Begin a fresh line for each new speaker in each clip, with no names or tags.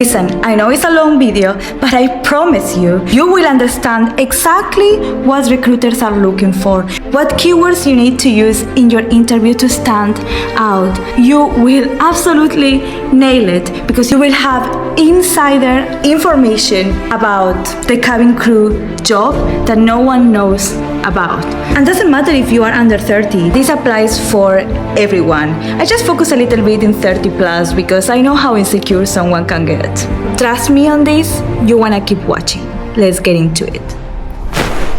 Listen, I know it's a long video, but I promise you will understand exactly what recruiters are looking for, what keywords you need to use in your interview to stand out. You will absolutely nail it because you will have insider information about the cabin crew job that no one knows about. And doesn't matter if you are under 30, this applies for everyone. I just focus a little bit in 30 plus because I know how insecure someone can get. Trust me on this, you wanna keep watching. Let's get into it.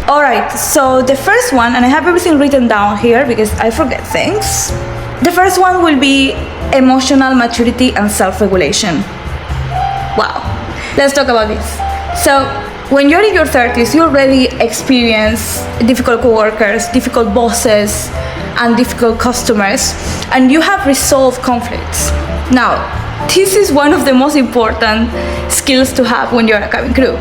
Alright, so the first one, and I have everything written down here because I forget things. The first one will be emotional maturity and self-regulation. Wow, let's talk about this. So, when you're in your 30s, you already experience difficult coworkers, difficult bosses, and difficult customers, and you have resolved conflicts. Now, this is one of the most important skills to have when you're a cabin crew,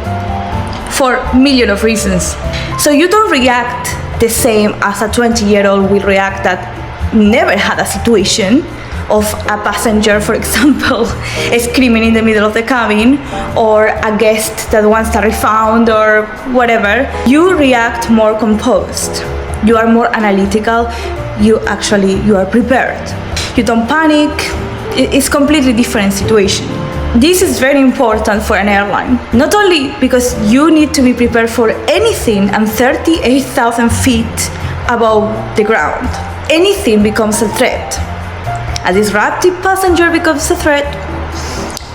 for a million of reasons. So you don't react the same as a 20-year-old will react that never had a situation of a passenger, for example, screaming in the middle of the cabin, or a guest that wants a refund or whatever. You react more composed. You are more analytical. You are prepared. You don't panic. It's completely different situation. This is very important for an airline. Not only because you need to be prepared for anything and 38,000 feet above the ground. Anything becomes a threat. A disruptive passenger becomes a threat.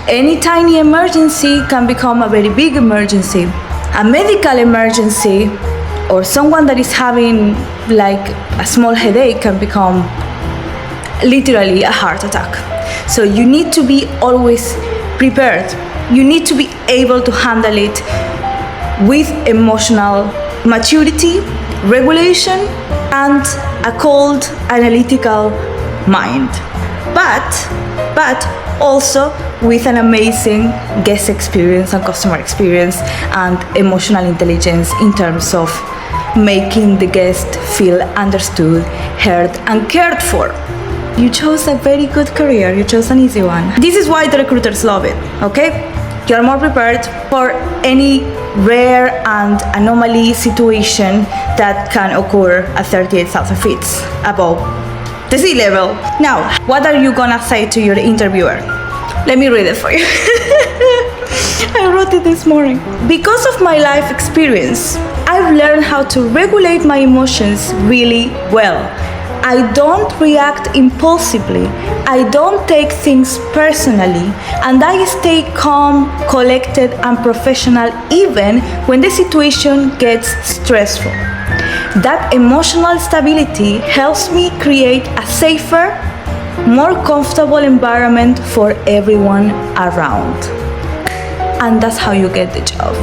Any tiny emergency can become a very big emergency. A medical emergency or someone that is having like a small headache can become literally a heart attack. So you need to be always prepared. You need to be able to handle it with emotional maturity, regulation, and a cold, analytical mind. But also with an amazing guest experience and customer experience and emotional intelligence in terms of making the guest feel understood, heard, and cared for. You chose a very good career. You chose an easy one. This is why the recruiters love it, okay? You're more prepared for any rare and anomaly situation that can occur at 38,000 feet above the sea level. Now, what are you gonna say to your interviewer? Let me read it for you. I wrote it this morning. Because of my life experience, I've learned how to regulate my emotions really well. I don't react impulsively. I don't take things personally, and I stay calm, collected, and professional even when the situation gets stressful. That emotional stability helps me create a safer, more comfortable environment for everyone around. And that's how you get the job.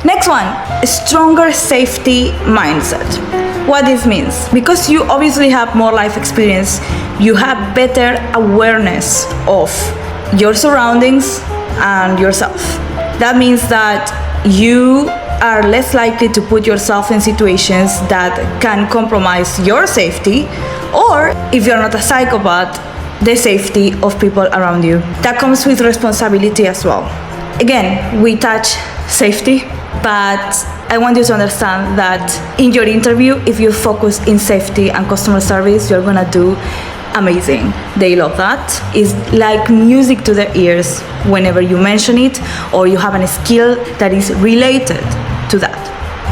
Next one, a stronger safety mindset. What this means? Because you obviously have more life experience, you have better awareness of your surroundings and yourself. That means that you are less likely to put yourself in situations that can compromise your safety, or if you're not a psychopath, the safety of people around you. That comes with responsibility as well. Again, we touch safety, but I want you to understand that in your interview, if you focus in safety and customer service, you're gonna do amazing. They love that. It's like music to their ears whenever you mention it or you have a skill that is related to that.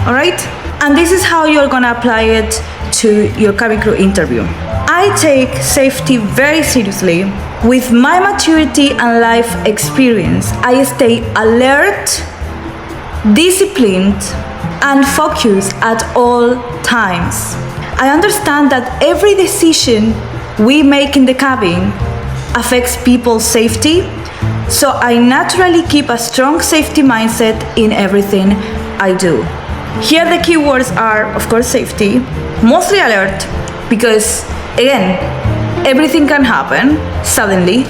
All right? And this is how you're gonna apply it to your cabin crew interview. I take safety very seriously. With my maturity and life experience, I stay alert, disciplined, and focused at all times. I understand that every decision we make in the cabin affects people's safety, so I naturally keep a strong safety mindset in everything I do. Here the keywords are, of course, safety, mostly alert, because again, everything can happen suddenly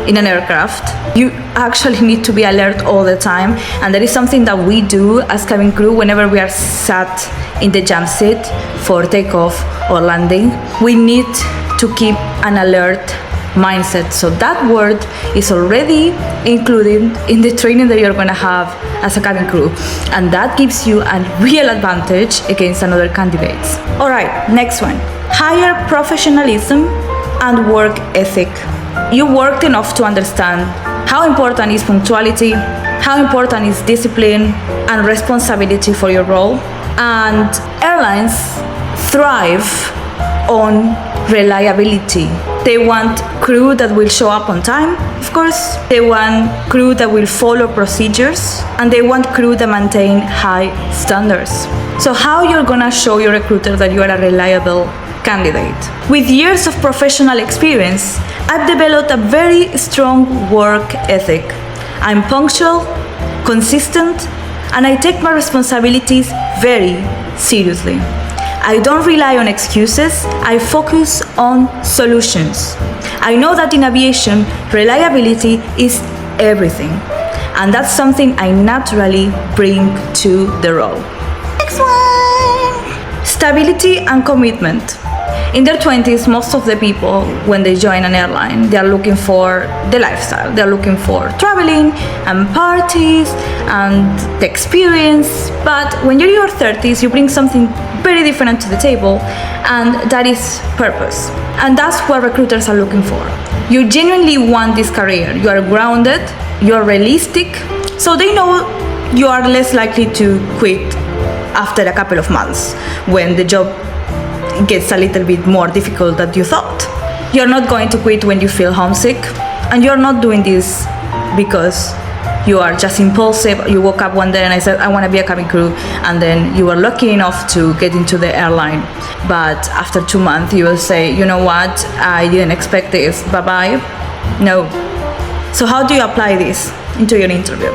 in an aircraft. You actually need to be alert all the time, and that is something that we do as cabin crew whenever we are sat in the jump seat for takeoff or landing. We need to keep an alert mindset. So that word is already included in the training that you're going to have as a cabin crew, and that gives you a real advantage against another candidates. All right, next one. Higher professionalism and work ethic. You worked enough to understand how important is punctuality, how important is discipline and responsibility for your role. And airlines thrive on reliability. They want crew that will show up on time, of course. They want crew that will follow procedures, and they want crew that maintain high standards. So how you're gonna show your recruiter that you are a reliable candidate? With years of professional experience, I've developed a very strong work ethic. I'm punctual, consistent, and I take my responsibilities very seriously. I don't rely on excuses, I focus on solutions. I know that in aviation, reliability is everything, and that's something I naturally bring to the role. Next one! Stability and commitment. In their 20s, most of the people, when they join an airline, they are looking for the lifestyle. They're looking for traveling and parties and the experience. But when you're in your 30s, you bring something very different to the table, and that is purpose. And that's what recruiters are looking for. You genuinely want this career. You are grounded, you are realistic, so they know you are less likely to quit after a couple of months when the job gets a little bit more difficult than you thought. You're not going to quit when you feel homesick, and you're not doing this because you are just impulsive. You woke up one day and I said, I want to be a cabin crew, and then you were lucky enough to get into the airline. But after 2 months, you will say, you know what, I didn't expect this, bye-bye. No. So how do you apply this into your interview?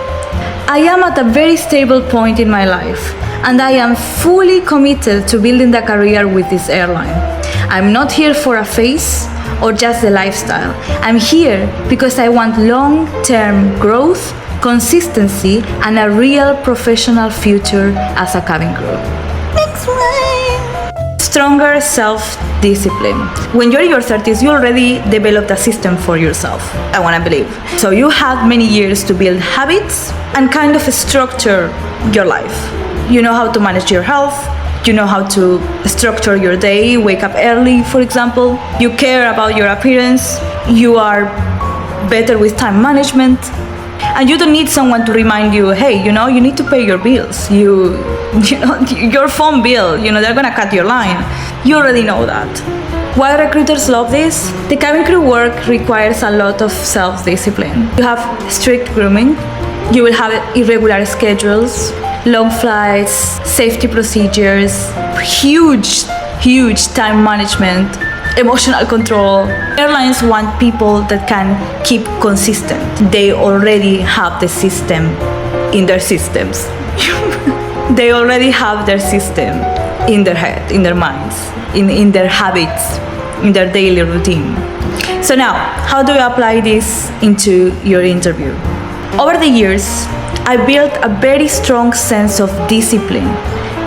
I am at a very stable point in my life, and I am fully committed to building the career with this airline. I'm not here for a phase or just the lifestyle. I'm here because I want long-term growth, consistency, and a real professional future as a cabin crew. Next one! Stronger self-discipline. When you're in your 30s, you already developed a system for yourself, I want to believe. So you had many years to build habits and kind of structure your life. You know how to manage your health, you know how to structure your day, wake up early, for example. You care about your appearance, you are better with time management, and you don't need someone to remind you, hey, you know, you need to pay your bills. You know, your phone bill, you know, they're gonna cut your line. You already know that. Why recruiters love this? The cabin crew work requires a lot of self-discipline. You have strict grooming, you will have irregular schedules, long flights, safety procedures, huge time management, emotional control. Airlines want people that can keep consistent. They already have the system in their systems. They already have their system in their head, in their minds, in their habits, in their daily routine. So now, how do you apply this into your interview? Over the years, I built a very strong sense of discipline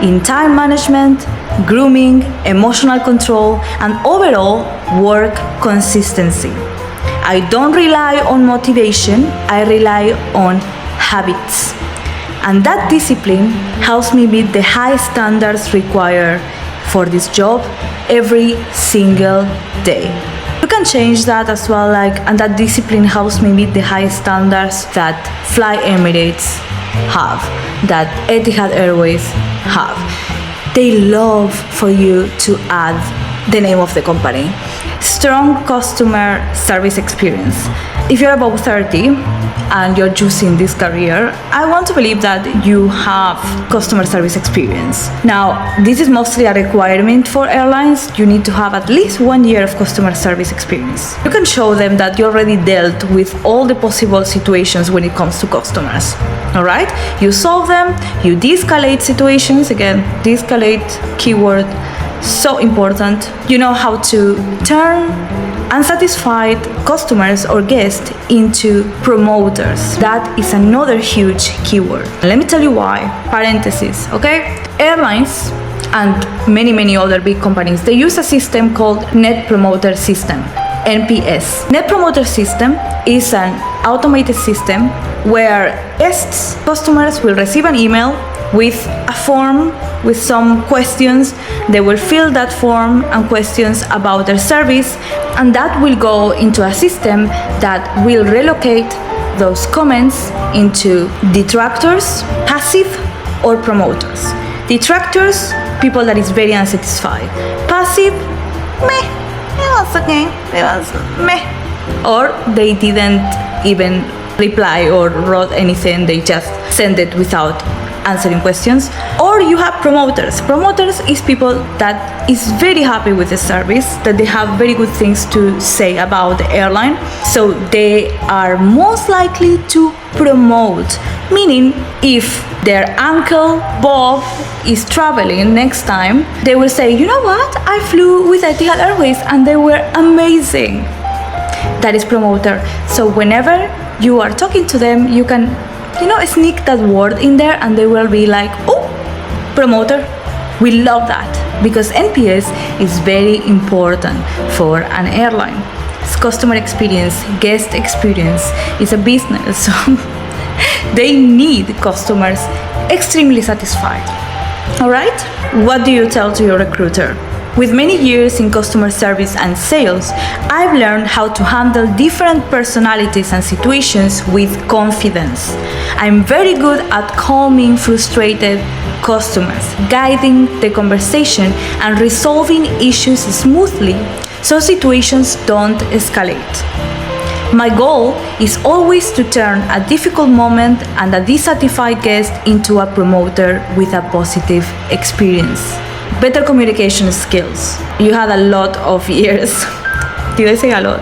in time management, grooming, emotional control, and overall work consistency. I don't rely on motivation, I rely on habits. And that discipline helps me meet the high standards required for this job every single day. You can change that as well, and that discipline helps me meet the high standards that Fly Emirates have, that Etihad Airways have. They love for you to add the name of the company. Strong customer service experience. If you're about 30 and you're choosing this career, I want to believe that you have customer service experience. Now, this is mostly a requirement for airlines. You need to have at least 1 year of customer service experience. You can show them that you already dealt with all the possible situations when it comes to customers. All right? You solve them, you de-escalate situations. Again, de-escalate keyword, so important. You know how to turn unsatisfied customers or guests into promoters. That is another huge keyword. Let me tell you why. Parenthesis, okay? Airlines and many other big companies, they use a system called Net Promoter System. NPS. Net Promoter System is an automated system where guests, customers will receive an email with a form with some questions. They will fill that form and questions about their service, and that will go into a system that will relocate those comments into detractors, passive or promoters. Detractors, people that is very unsatisfied. Passive, meh, it was okay, it was meh. Or they didn't even reply or wrote anything, they just sent it without answering questions. Or you have promoters. Promoters is people that is very happy with the service, that they have very good things to say about the airline, so they are most likely to promote. Meaning, if their uncle Bob is traveling next time, they will say, you know what, I flew with Etihad Airways and they were amazing. That is promoter. So whenever you are talking to them, you can sneak that word in there and they will be like, oh, promoter. We love that because NPS is very important for an airline. It's customer experience, guest experience. It's a business, so they need customers extremely satisfied. All right? What do you tell to your recruiter? With many years in customer service and sales, I've learned how to handle different personalities and situations with confidence. I'm very good at calming frustrated customers, guiding the conversation and resolving issues smoothly so situations don't escalate. My goal is always to turn a difficult moment and a dissatisfied guest into a promoter with a positive experience. Better communication skills. You had a lot of years. Did I say a lot?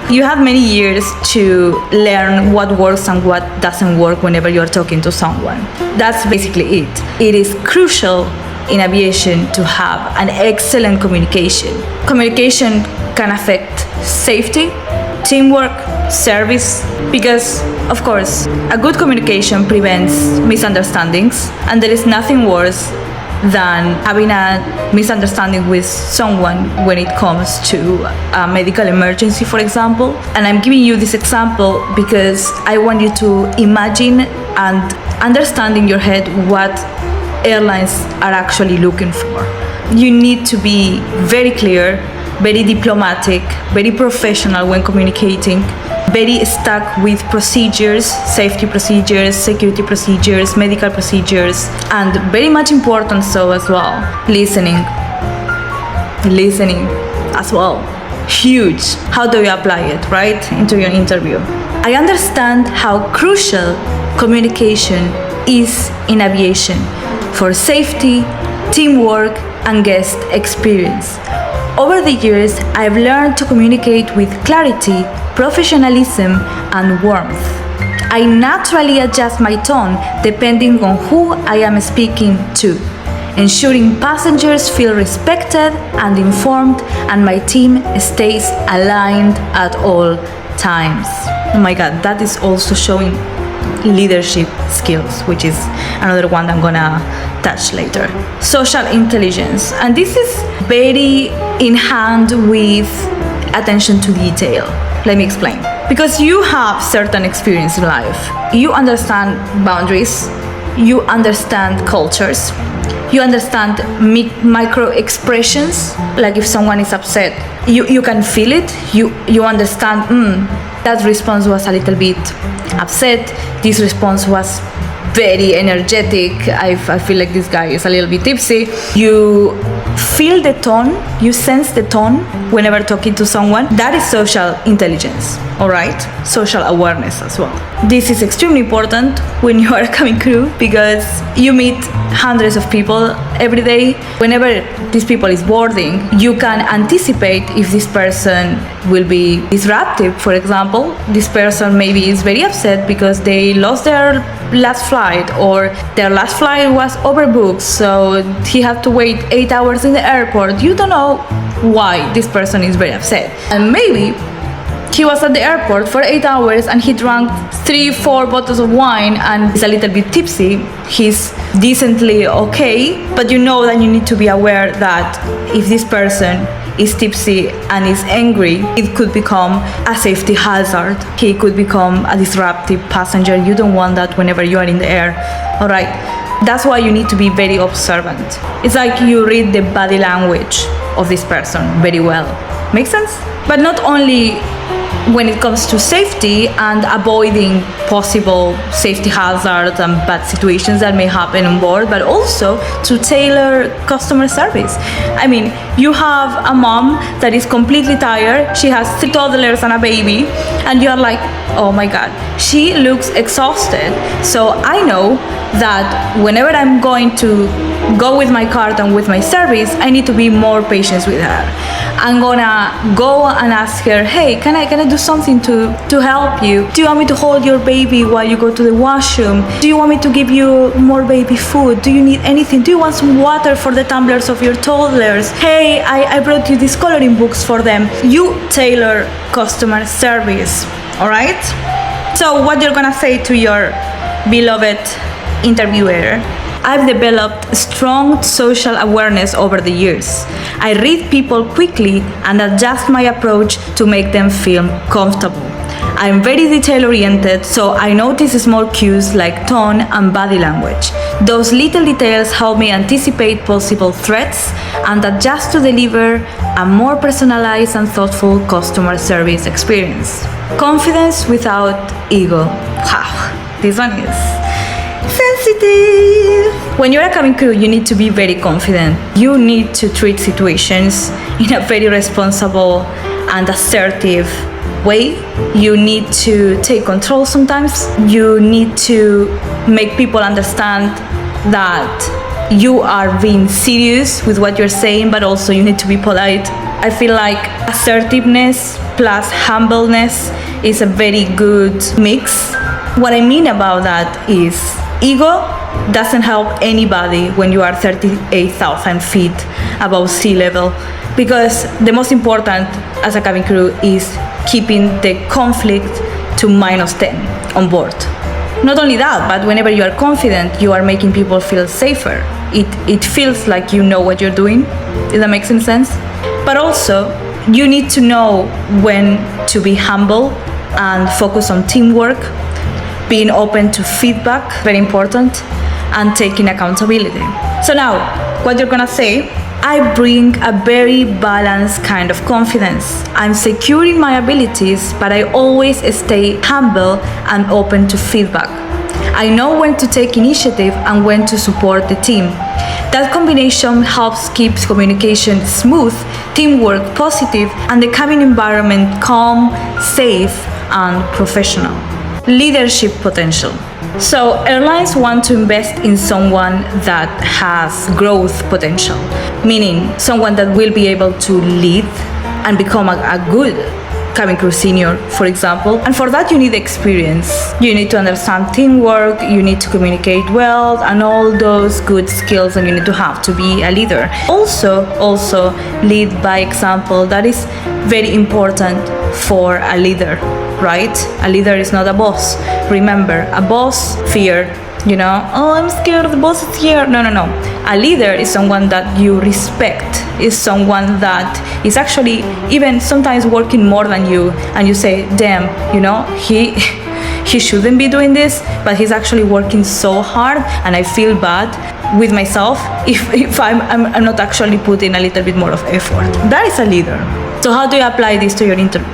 You have many years to learn what works and what doesn't work whenever you're talking to someone. That's basically it. It is crucial in aviation to have an excellent communication. Communication can affect safety, teamwork, service, because of course a good communication prevents misunderstandings, and there is nothing worse than having a misunderstanding with someone when it comes to a medical emergency, for example. And I'm giving you this example because I want you to imagine and understand in your head what airlines are actually looking for. You need to be very clear, very diplomatic, very professional when communicating, very stuck with procedures, safety procedures, security procedures, medical procedures, and very much important so as well, listening as well. Huge. How do you apply it, right, into your interview? I understand how crucial communication is in aviation for safety, teamwork, and guest experience. Over the years, I've learned to communicate with clarity, professionalism, and warmth. I naturally adjust my tone depending on who I am speaking to, ensuring passengers feel respected and informed, and my team stays aligned at all times. Oh my God, that is also showing leadership skills, which is another one I'm gonna touch later. Social intelligence, and this is very in hand with attention to detail. Let me explain. Because you have certain experience in life, you understand boundaries, you understand cultures, you understand micro expressions, like if someone is upset, you can feel it, you understand, that response was a little bit upset, this response was very energetic, I feel like this guy is a little bit tipsy. You feel the tone, you sense the tone whenever talking to someone. That is social intelligence, all right? Social awareness as well. This is extremely important when you are a cabin crew because you meet hundreds of people every day. Whenever this people is boarding, you can anticipate if this person will be disruptive. For example, this person maybe is very upset because they lost their last flight, or their last flight was overbooked, so he had to wait 8 hours in the airport. You don't know why this person is very upset, and maybe he was at the airport for 8 hours and he drank 3-4 bottles of wine and is a little bit tipsy. He's decently okay, but you know that you need to be aware that if this person is tipsy and is angry, it could become a safety hazard. He could become a disruptive passenger. You don't want that whenever you are in the air. All right. That's why you need to be very observant. It's like you read the body language of this person very well. Make sense? But not only when it comes to safety and avoiding possible safety hazards and bad situations that may happen on board, but also to tailor customer service. I mean, you have a mom that is completely tired. She has 3 toddlers and a baby, and you're like, oh my God, she looks exhausted. So I know that whenever I'm going to go with my cart and with my service, I need to be more patient with her. I'm gonna go and ask her, hey, can I do something to help you? Do you want me to hold your baby while you go to the washroom? Do you want me to give you more baby food? Do you need anything? Do you want some water for the tumblers of your toddlers? Hey, I brought you these coloring books for them. You tailor customer service, all right? So what you're gonna say to your beloved interviewer? I've developed strong social awareness over the years. I read people quickly and adjust my approach to make them feel comfortable. I'm very detail-oriented, so I notice small cues like tone and body language. Those little details help me anticipate possible threats and adjust to deliver a more personalized and thoughtful customer service experience. Confidence without ego. Wow, this one is sensitive. When you're a cabin crew, you need to be very confident. You need to treat situations in a very responsible and assertive way. You need to take control sometimes. You need to make people understand that you are being serious with what you're saying, but also you need to be polite. I feel like assertiveness plus humbleness is a very good mix. What I mean about that is ego doesn't help anybody when you are 38,000 feet above sea level, because the most important as a cabin crew is keeping the conflict to -10 on board. Not only that, but whenever you are confident, you are making people feel safer. It feels like you know what you're doing. Does that make some sense? But also, you need to know when to be humble and focus on teamwork, being open to feedback, very important, and taking accountability. So now, what you're gonna say, I bring a very balanced kind of confidence. I'm secure in my abilities, but I always stay humble and open to feedback. I know when to take initiative and when to support the team. That combination helps keep communication smooth, teamwork positive, and the cabin environment calm, safe, and professional. Leadership potential. So airlines want to invest in someone that has growth potential, meaning someone that will be able to lead and become a good cabin crew senior, for example. And for that you need experience. You need to understand teamwork, you need to communicate well, and all those good skills that you need to have to be a leader. Also lead by example. That is very important for a leader, right? A leader is not a boss. Remember, a boss fear, oh, I'm scared, the boss is here. No. A leader is someone that you respect, is someone that is actually even sometimes working more than you, and you say, damn, he shouldn't be doing this, but he's actually working so hard, and I feel bad with myself if I'm not actually putting a little bit more of effort. That is a leader. So how do you apply this to your interview?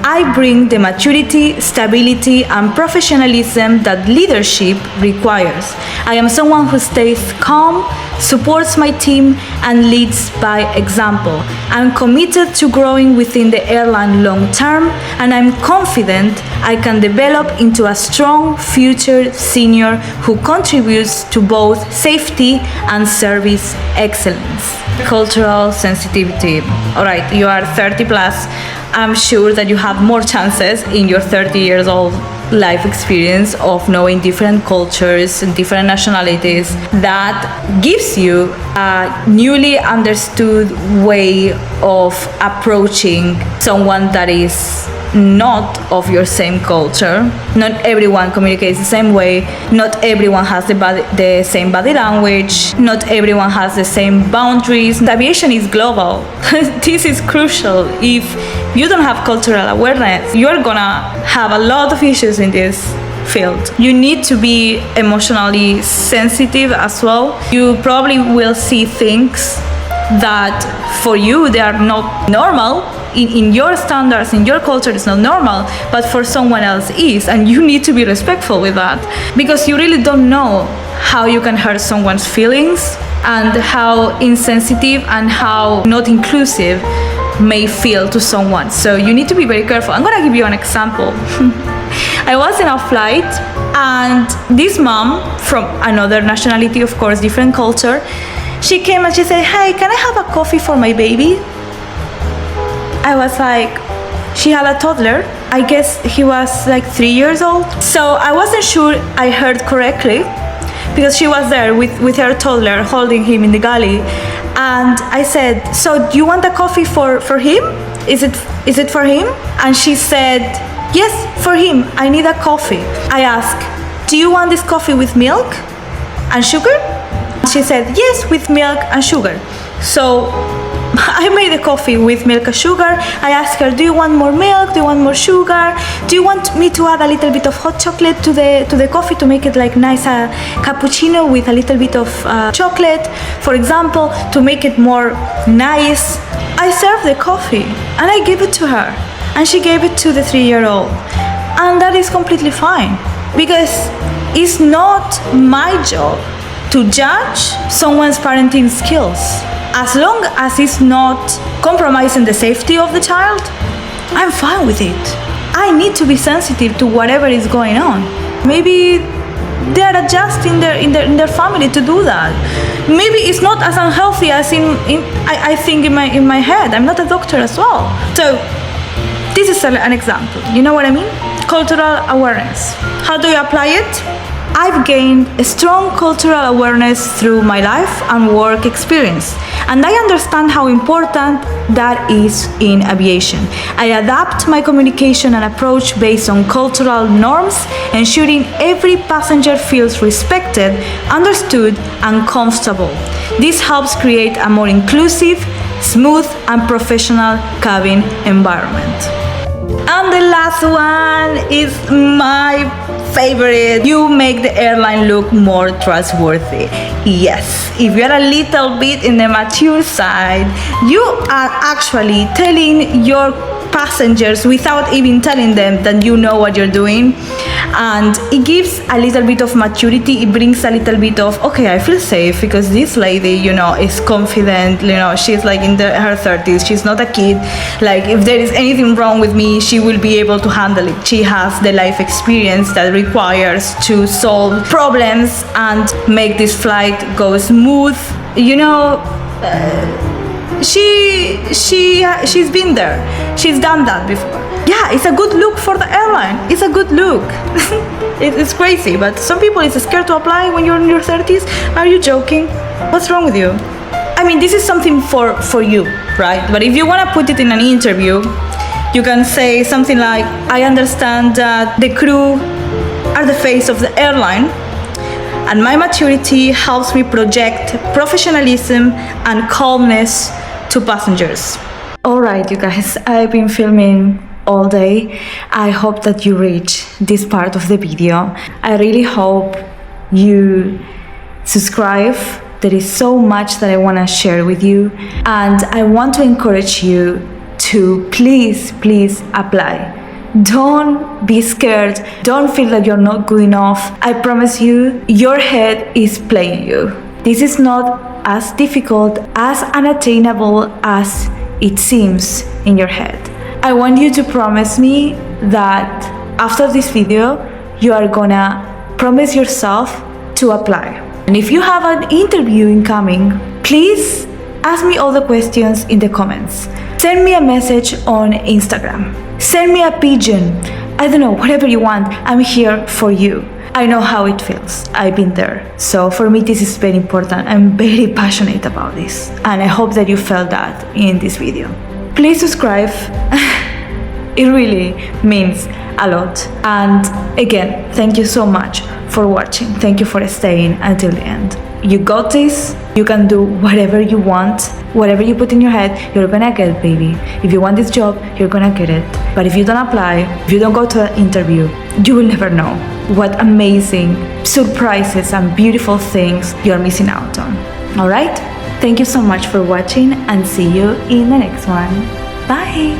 I bring the maturity, stability, and professionalism that leadership requires. I am someone who stays calm, supports my team, and leads by example. I'm committed to growing within the airline long term, and I'm confident I can develop into a strong future senior who contributes to both safety and service excellence. Cultural sensitivity. All right, you are 30 plus. I'm sure that you have more chances in your 30 years old life experience of knowing different cultures and different nationalities. That gives you a newly understood way of approaching someone that is not of your same culture. Not everyone communicates the same way. Not everyone has the same body language. Not everyone has the same boundaries. The aviation is global. This is crucial. If you don't have cultural awareness, you're gonna have a lot of issues in this field. You need to be emotionally sensitive as well. You probably will see things that for you they are not normal. In your standards, in your culture, it's not normal, but for someone else is, and you need to be respectful with that, because you really don't know how you can hurt someone's feelings and how insensitive and how not inclusive may feel to someone. So you need to be very careful. I'm gonna give you an example. I was in a flight, and this mom from another nationality, of course, different culture, she came and she said, "Hey, can I have a coffee for my baby?" I was like, she had a toddler. I guess he was like 3 years old. So I wasn't sure I heard correctly, because she was there with her toddler holding him in the galley. And I said, "So do you want a coffee for him? Is it for him?" And she said, "Yes, for him. I need a coffee." I asked, "Do you want this coffee with milk and sugar?" She said, "Yes, with milk and sugar." So I made the coffee with milk and sugar. I asked her, "Do you want more milk? Do you want more sugar? Do you want me to add a little bit of hot chocolate to the coffee to make it like nice cappuccino with a little bit of chocolate, for example, to make it more nice?" I served the coffee and I gave it to her, and she gave it to the 3-year-old, and that is completely fine, because it's not my job to judge someone's parenting skills. As long as it's not compromising the safety of the child, I'm fine with it. I need to be sensitive to whatever is going on. Maybe they are adjusting in their family to do that. Maybe it's not as unhealthy as I think in my head. I'm not a doctor as well. So this is an example. You know what I mean? Cultural awareness. How do you apply it? I've gained a strong cultural awareness through my life and work experience, and I understand how important that is in aviation. I adapt my communication and approach based on cultural norms, ensuring every passenger feels respected, understood, and comfortable. This helps create a more inclusive, smooth, and professional cabin environment. And the last one is my favorite. You make the airline look more trustworthy. Yes, if you're a little bit in the mature side, you are actually telling your passengers without even telling them that you know what you're doing, and it gives a little bit of maturity. It brings a little bit of, okay, I feel safe because this lady, is confident, she's like in her 30s, she's not a kid, like if there is anything wrong with me, she will be able to handle it. She has the life experience that requires to solve problems and make this flight go smooth. She's been there. She's done that before. Yeah, it's a good look for the airline. It's a good look. It's crazy, but some people it's scared to apply when you're in your 30s. Are you joking? What's wrong with you? I mean, this is something for you, right? But if you want to put it in an interview, you can say something like, "I understand that the crew are the face of the airline, and my maturity helps me project professionalism and calmness to passengers." Alright, you guys, I've been filming all day. I hope that you reach this part of the video. I really hope you subscribe. There is so much that I want to share with you, and I want to encourage you to please apply. Don't be scared. Don't feel that you're not good enough. I promise you, your head is playing you. This is not as difficult, as unattainable as it seems in your head. I want you to promise me that after this video, you are gonna promise yourself to apply. And if you have an interview incoming, please ask me all the questions in the comments. Send me a message on Instagram. Send me a pigeon. I don't know, whatever you want. I'm here for you. I know how it feels. I've been there. So for me, this is very important. I'm very passionate about this. And I hope that you felt that in this video. Please subscribe. It really means a lot. And again, thank you so much for watching. Thank you for staying until the end. You got this. You can do whatever you want. Whatever you put in your head, you're gonna get it, baby. If you want this job, you're gonna get it. But if you don't apply, if you don't go to an interview, you will never know what amazing surprises and beautiful things you're missing out on. Alright? Thank you so much for watching and see you in the next one. Bye!